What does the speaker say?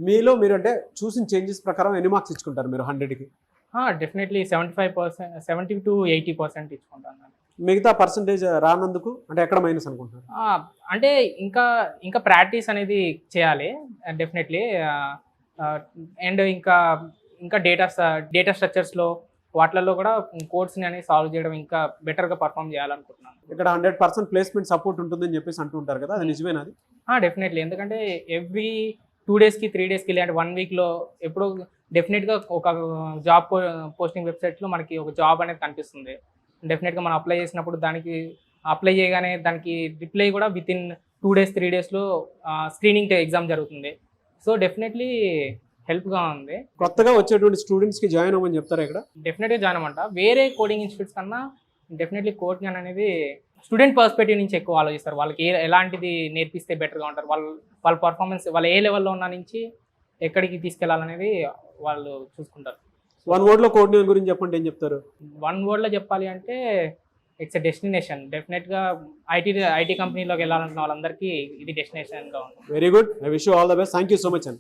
మీలో మీరు అంటే చూసిన చేంజెస్ ప్రకారం ఎన్ని మార్క్స్ ఇచ్చుకుంటారు మీరు 100కి? డెఫినెట్లీ 75%, 70-80% ఇచ్చుకుంటాను. మిగతా పర్సంటేజ్ రానందుకు అంటే ఎక్కడ మైనస్ అనుకుంటున్నారు? అంటే ఇంకా ఇంకా ప్రాక్టీస్ అనేది చేయాలి డెఫినెట్లీ. అండ్ ఇంకా ఇంకా డేటా స్ట్రక్చర్స్లో వాటిలలో కూడా కోడ్స్ని అనేది సాల్వ్ చేయడం ఇంకా బెటర్గా పర్ఫామ్ చేయాలనుకుంటున్నాను. ఇక్కడ 100% ప్లేస్మెంట్ సపోర్ట్ ఉంటుందని చెప్పేసి అంటుంటారు కదా, అది నిజమేనా? అది డెఫినెట్లీ. ఎందుకంటే ఎవ్రీ 2 డేస్కి 3 డేస్కి ఇలాంటి 1 వీక్లో ఎప్పుడో డెఫినెట్గా ఒక జాబ్ పోస్టింగ్ వెబ్సైట్లో మనకి ఒక జాబ్ అనేది కనిపిస్తుంది. డెఫినెట్గా మనం అప్లై చేసినప్పుడు దానికి అప్లై చేయగానే దానికి రిప్లై కూడా విత్ ఇన్ 2 డేస్ 3 డేస్లో స్క్రీనింగ్ ఎగ్జామ్ జరుగుతుంది. సో డెఫినెట్లీ హెల్ప్గా ఉంది. కొత్తగా వచ్చేటువంటి స్టూడెంట్స్కి జాయిన్ అవ్వమని చెప్తారా ఇక్కడ? డెఫినెట్గా జాయిన్ అవ్వమంట. వేరే కోడింగ్ ఇన్స్టిట్యూట్స్ కన్నా డెఫినెట్లీ కోడింగ్ అనేది స్టూడెంట్ పర్స్పెక్టివ్ నుంచి ఎక్కువ ఆలోచిస్తారు. వాళ్ళకి ఎలాంటిది నేర్పిస్తే బెటర్గా ఉంటారు, వాళ్ళ పర్ఫార్మెన్స్ వాళ్ళు ఏ లెవెల్లో ఉన్న నుంచి ఎక్కడికి తీసుకెళ్లాలనేది వాళ్ళు చూసుకుంటారు. 1 wordలో కోడింగ్ గురించి చెప్పండి, ఏం చెప్తారు? 1 wordలో చెప్పాలి అంటే ఇట్స్ ఎ డెస్టినేషన్. డెఫినెట్గా ఐటీ కంపెనీలోకి వెళ్ళాలనుకున్న వాళ్ళందరికీ ఇది డెస్టినేషన్గా ఉంటుంది. Very good, I wish you all the best. Thank you so much అండి.